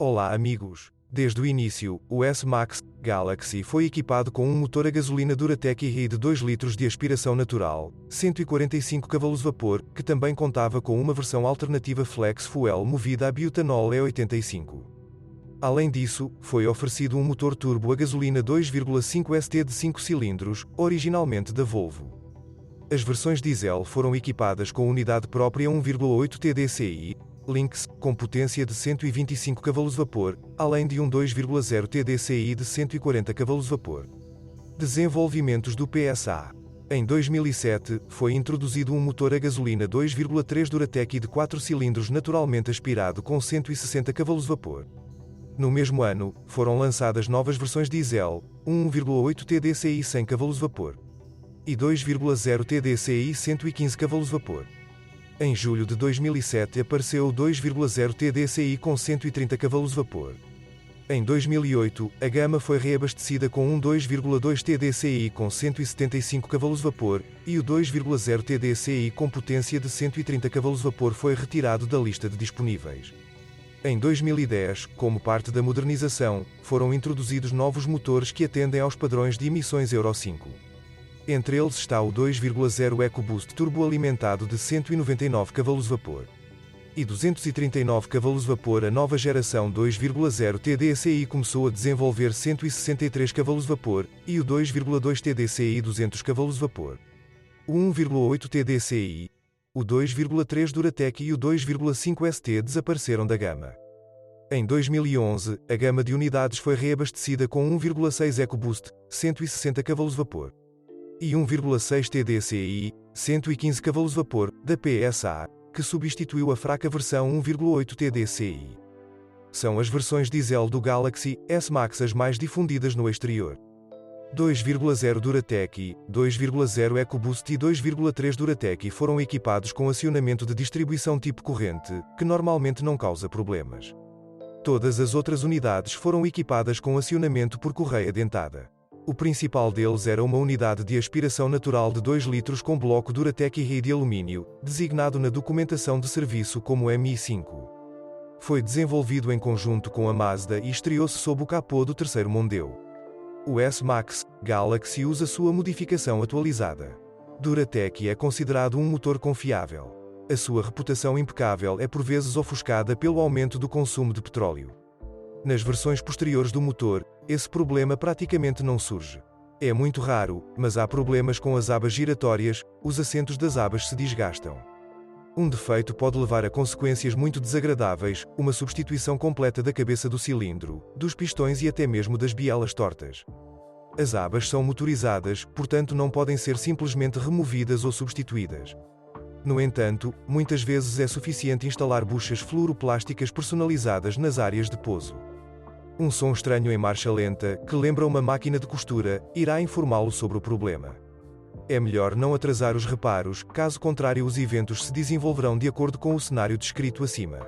Olá amigos! Desde o início, o S-Max Galaxy foi equipado com um motor a gasolina Duratec IRI de 2 litros de aspiração natural, 145 cavalos-vapor, que também contava com uma versão alternativa Flex Fuel movida a biotanol E85. Além disso, foi oferecido um motor turbo a gasolina 2,5 ST de 5 cilindros, originalmente da Volvo. As versões diesel foram equipadas com unidade própria 1,8 TDCi, Lynx, com potência de 125 cavalos-vapor, além de um 2,0 TDCi de 140 cavalos-vapor. Desenvolvimentos do PSA. Em 2007, foi introduzido um motor a gasolina 2,3 Duratec de 4 cilindros naturalmente aspirado com 160 cavalos-vapor. No mesmo ano, foram lançadas novas versões diesel, 1,8 TDCi 100 cavalos-vapor e 2,0 TDCi 115 cavalos-vapor. Em julho de 2007 apareceu o 2,0 TDCi com 130 cavalos-vapor. Em 2008, a gama foi reabastecida com um 2,2 TDCi com 175 cavalos-vapor, e o 2,0 TDCi com potência de 130 cavalos-vapor foi retirado da lista de disponíveis. Em 2010, como parte da modernização, foram introduzidos novos motores que atendem aos padrões de emissões Euro 5. Entre eles está o 2,0 EcoBoost turboalimentado de 199 cavalos-vapor e 239 cavalos-vapor. A nova geração 2,0 TDCi começou a desenvolver 163 cavalos-vapor, e o 2,2 TDCi 200 cavalos-vapor. O 1,8 TDCi, o 2,3 Duratec e o 2,5 ST desapareceram da gama. Em 2011, a gama de unidades foi reabastecida com 1,6 EcoBoost, 160 cavalos-vapor e 1,6 TDCi, 115 cavalos-vapor, da PSA, que substituiu a fraca versão 1,8 TDCi. São as versões diesel do Galaxy S-Max as mais difundidas no exterior. 2,0 Duratec, 2,0 EcoBoost e 2,3 Duratec foram equipados com acionamento de distribuição tipo corrente, que normalmente não causa problemas. Todas as outras unidades foram equipadas com acionamento por correia dentada. O principal deles era uma unidade de aspiração natural de 2 litros com bloco Duratec IRI de alumínio, designado na documentação de serviço como Mi5. Foi desenvolvido em conjunto com a Mazda e estreou-se sob o capô do terceiro Mondeo. O S-Max Galaxy usa sua modificação atualizada. Duratec é considerado um motor confiável. A sua reputação impecável é por vezes ofuscada pelo aumento do consumo de petróleo. Nas versões posteriores do motor, esse problema praticamente não surge. É muito raro, mas há problemas com as abas giratórias, os assentos das abas se desgastam. Um defeito pode levar a consequências muito desagradáveis, uma substituição completa da cabeça do cilindro, dos pistões e até mesmo das bielas tortas. As abas são motorizadas, portanto não podem ser simplesmente removidas ou substituídas. No entanto, muitas vezes é suficiente instalar buchas fluoroplásticas personalizadas nas áreas de pouso. Um som estranho em marcha lenta, que lembra uma máquina de costura, irá informá-lo sobre o problema. É melhor não atrasar os reparos, caso contrário os eventos se desenvolverão de acordo com o cenário descrito acima.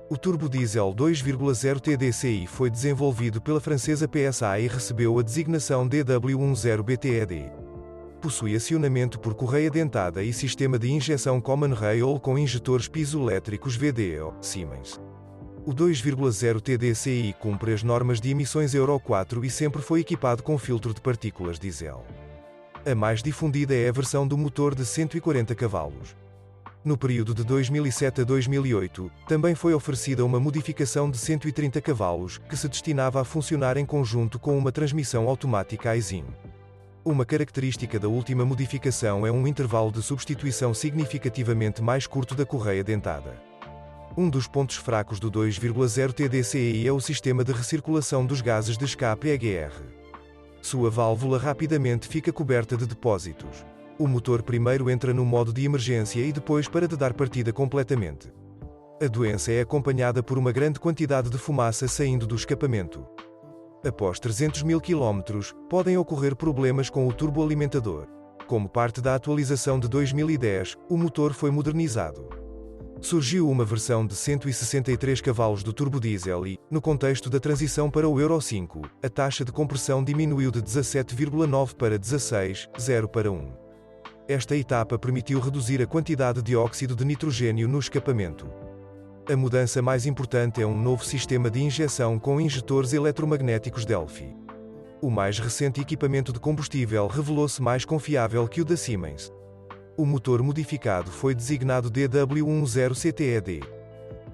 O turbo diesel 2,0 TDCi foi desenvolvido pela francesa PSA e recebeu a designação DW10BTED. Possui acionamento por correia dentada e sistema de injeção Common Rail com injetores piezoelétricos VDO, Siemens. O 2,0 TDCi cumpre as normas de emissões Euro 4 e sempre foi equipado com filtro de partículas diesel. A mais difundida é a versão do motor de 140 cavalos. No período de 2007 a 2008, também foi oferecida uma modificação de 130 cavalos, que se destinava a funcionar em conjunto com uma transmissão automática Aisin. Uma característica da última modificação é um intervalo de substituição significativamente mais curto da correia dentada. Um dos pontos fracos do 2,0 TDCi é o sistema de recirculação dos gases de escape EGR. Sua válvula rapidamente fica coberta de depósitos. O motor primeiro entra no modo de emergência e depois para de dar partida completamente. A doença é acompanhada por uma grande quantidade de fumaça saindo do escapamento. Após 300 mil km, podem ocorrer problemas com o turboalimentador. Como parte da atualização de 2010, o motor foi modernizado. Surgiu uma versão de 163 cavalos do turbodiesel e, no contexto da transição para o Euro 5, a taxa de compressão diminuiu de 17,9 para 16,0 para 1. Esta etapa permitiu reduzir a quantidade de óxido de nitrogênio no escapamento. A mudança mais importante é um novo sistema de injeção com injetores eletromagnéticos Delphi. O mais recente equipamento de combustível revelou-se mais confiável que o da Siemens. O motor modificado foi designado DW10CTED.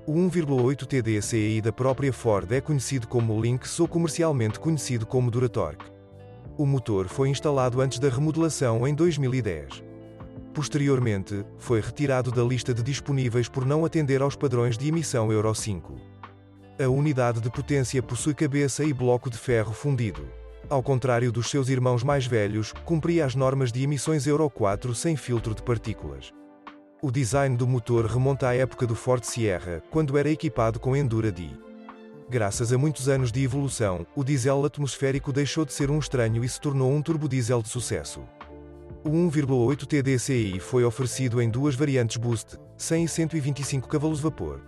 O 1,8 TDCi da própria Ford é conhecido como Lynx ou comercialmente conhecido como Duratorque. O motor foi instalado antes da remodelação em 2010. Posteriormente, foi retirado da lista de disponíveis por não atender aos padrões de emissão Euro 5. A unidade de potência possui cabeça e bloco de ferro fundido. Ao contrário dos seus irmãos mais velhos, cumpria as normas de emissões Euro 4 sem filtro de partículas. O design do motor remonta à época do Ford Sierra, quando era equipado com Endura D. Graças a muitos anos de evolução, o diesel atmosférico deixou de ser um estranho e se tornou um turbodiesel de sucesso. O 1,8 TDCi foi oferecido em duas variantes Boost, 100 e 125 cavalos-vapor.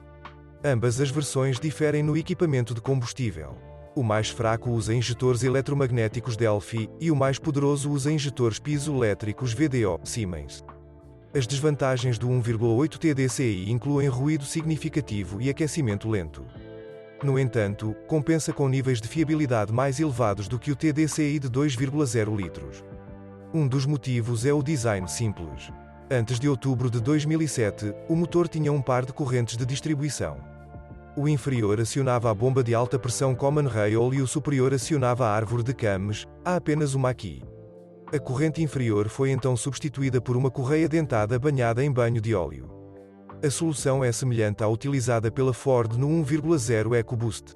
Ambas as versões diferem no equipamento de combustível. O mais fraco usa injetores eletromagnéticos Delphi e o mais poderoso usa injetores piezoelétricos VDO, Siemens. As desvantagens do 1,8 TDCi incluem ruído significativo e aquecimento lento. No entanto, compensa com níveis de fiabilidade mais elevados do que o TDCi de 2,0 litros. Um dos motivos é o design simples. Antes de outubro de 2007, o motor tinha um par de correntes de distribuição. O inferior acionava a bomba de alta pressão Common Rail e o superior acionava a árvore de cames, há apenas uma aqui. A corrente inferior foi então substituída por uma correia dentada banhada em banho de óleo. A solução é semelhante à utilizada pela Ford no 1,0 EcoBoost.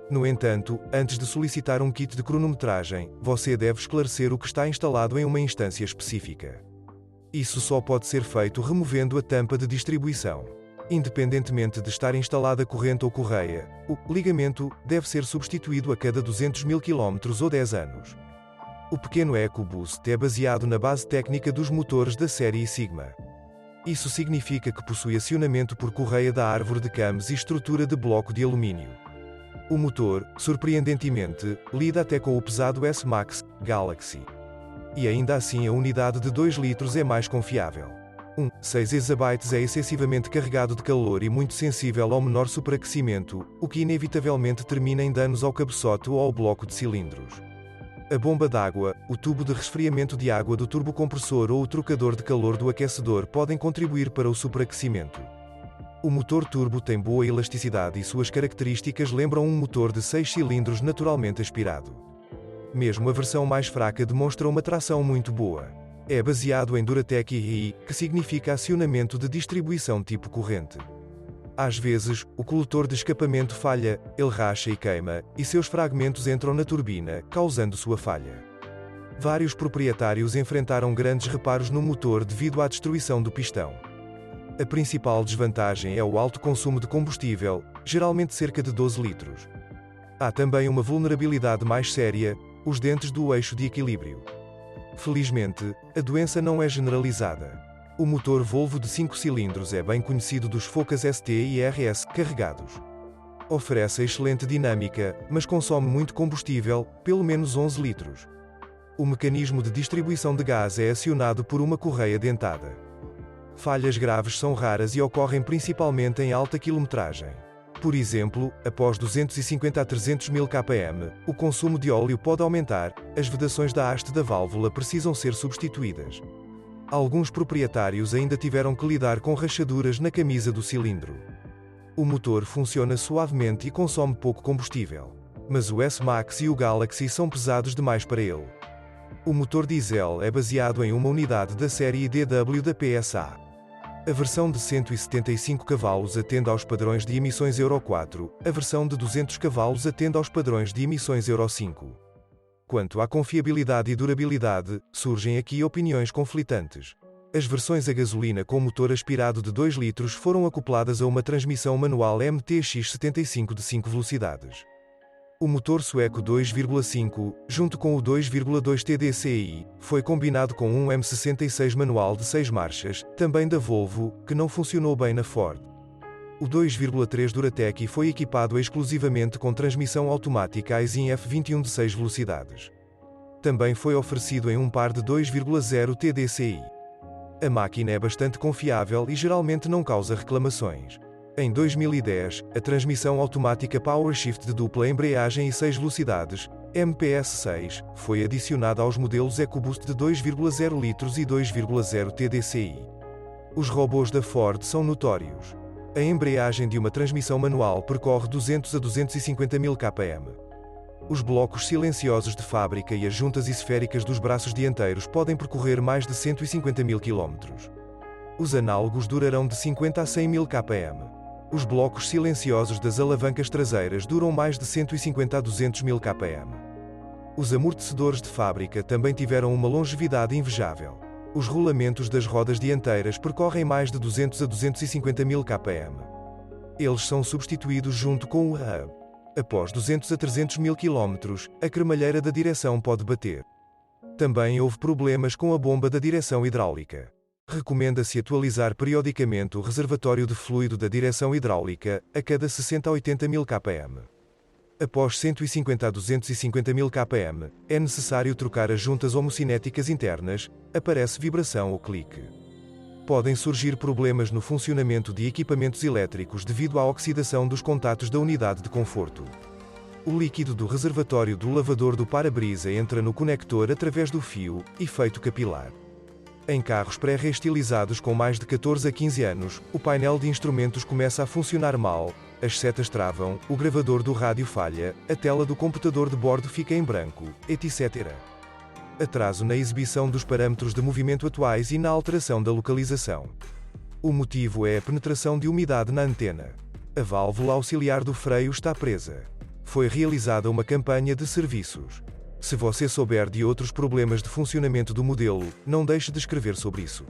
No entanto, antes de solicitar um kit de cronometragem, você deve esclarecer o que está instalado em uma instância específica. Isso só pode ser feito removendo a tampa de distribuição. Independentemente de estar instalada corrente ou correia, o ligamento deve ser substituído a cada 200.000 km ou 10 anos. O pequeno EcoBoost é baseado na base técnica dos motores da série Sigma. Isso significa que possui acionamento por correia da árvore de cames e estrutura de bloco de alumínio. O motor, surpreendentemente, lida até com o pesado S-Max Galaxy. E ainda assim a unidade de 2 litros é mais confiável. 6 exabytes é excessivamente carregado de calor e muito sensível ao menor superaquecimento, o que inevitavelmente termina em danos ao cabeçote ou ao bloco de cilindros. A bomba d'água, o tubo de resfriamento de água do turbocompressor ou o trocador de calor do aquecedor podem contribuir para o superaquecimento. O motor turbo tem boa elasticidade e suas características lembram um motor de 6 cilindros naturalmente aspirado. Mesmo a versão mais fraca demonstra uma tração muito boa. É baseado em Duratec IRI, que significa acionamento de distribuição tipo corrente. Às vezes, o coletor de escapamento falha, ele racha e queima, e seus fragmentos entram na turbina, causando sua falha. Vários proprietários enfrentaram grandes reparos no motor devido à destruição do pistão. A principal desvantagem é o alto consumo de combustível, geralmente cerca de 12 litros. Há também uma vulnerabilidade mais séria, os dentes do eixo de equilíbrio. Felizmente, a doença não é generalizada. O motor Volvo de 5 cilindros é bem conhecido dos Focus ST e RS carregados. Oferece excelente dinâmica, mas consome muito combustível, pelo menos 11 litros. O mecanismo de distribuição de gás é acionado por uma correia dentada. Falhas graves são raras e ocorrem principalmente em alta quilometragem. Por exemplo, após 250 a 300 mil km, o consumo de óleo pode aumentar, as vedações da haste da válvula precisam ser substituídas. Alguns proprietários ainda tiveram que lidar com rachaduras na camisa do cilindro. O motor funciona suavemente e consome pouco combustível. Mas o S-Max e o Galaxy são pesados demais para ele. O motor diesel é baseado em uma unidade da série DW da PSA. A versão de 175 cavalos atende aos padrões de emissões Euro 4, a versão de 200 cavalos atende aos padrões de emissões Euro 5. Quanto à confiabilidade e durabilidade, surgem aqui opiniões conflitantes. As versões a gasolina com motor aspirado de 2 litros foram acopladas a uma transmissão manual MTX75 de 5 velocidades. O motor sueco 2,5, junto com o 2,2 TDCi, foi combinado com um M66 manual de 6 marchas, também da Volvo, que não funcionou bem na Ford. O 2,3 Duratec foi equipado exclusivamente com transmissão automática Aisin F21 de 6 velocidades. Também foi oferecido em um par de 2,0 TDCi. A máquina é bastante confiável e geralmente não causa reclamações. Em 2010, a transmissão automática PowerShift de dupla embreagem e 6 velocidades, MPS6, foi adicionada aos modelos EcoBoost de 2,0 litros e 2,0 TDCi. Os robôs da Ford são notórios. A embreagem de uma transmissão manual percorre 200 a 250 mil km. Os blocos silenciosos de fábrica e as juntas esféricas dos braços dianteiros podem percorrer mais de 150 mil km. Os análogos durarão de 50 a 100 mil km. Os blocos silenciosos das alavancas traseiras duram mais de 150 a 200 mil km. Os amortecedores de fábrica também tiveram uma longevidade invejável. Os rolamentos das rodas dianteiras percorrem mais de 200 a 250 mil km. Eles são substituídos junto com o hub. Após 200 a 300 mil km, a cremalheira da direção pode bater. Também houve problemas com a bomba da direção hidráulica. Recomenda-se atualizar periodicamente o reservatório de fluido da direção hidráulica, a cada 60 a 80 mil km. Após 150 a 250 mil km, é necessário trocar as juntas homocinéticas internas, aparece vibração ou clique. Podem surgir problemas no funcionamento de equipamentos elétricos devido à oxidação dos contatos da unidade de conforto. O líquido do reservatório do lavador do para-brisa entra no conector através do fio, efeito capilar. Em carros pré-reestilizados com mais de 14 a 15 anos, o painel de instrumentos começa a funcionar mal, as setas travam, o gravador do rádio falha, a tela do computador de bordo fica em branco, etc. Atraso na exibição dos parâmetros de movimento atuais e na alteração da localização. O motivo é a penetração de umidade na antena. A válvula auxiliar do freio está presa. Foi realizada uma campanha de serviços. Se você souber de outros problemas de funcionamento do modelo, não deixe de escrever sobre isso.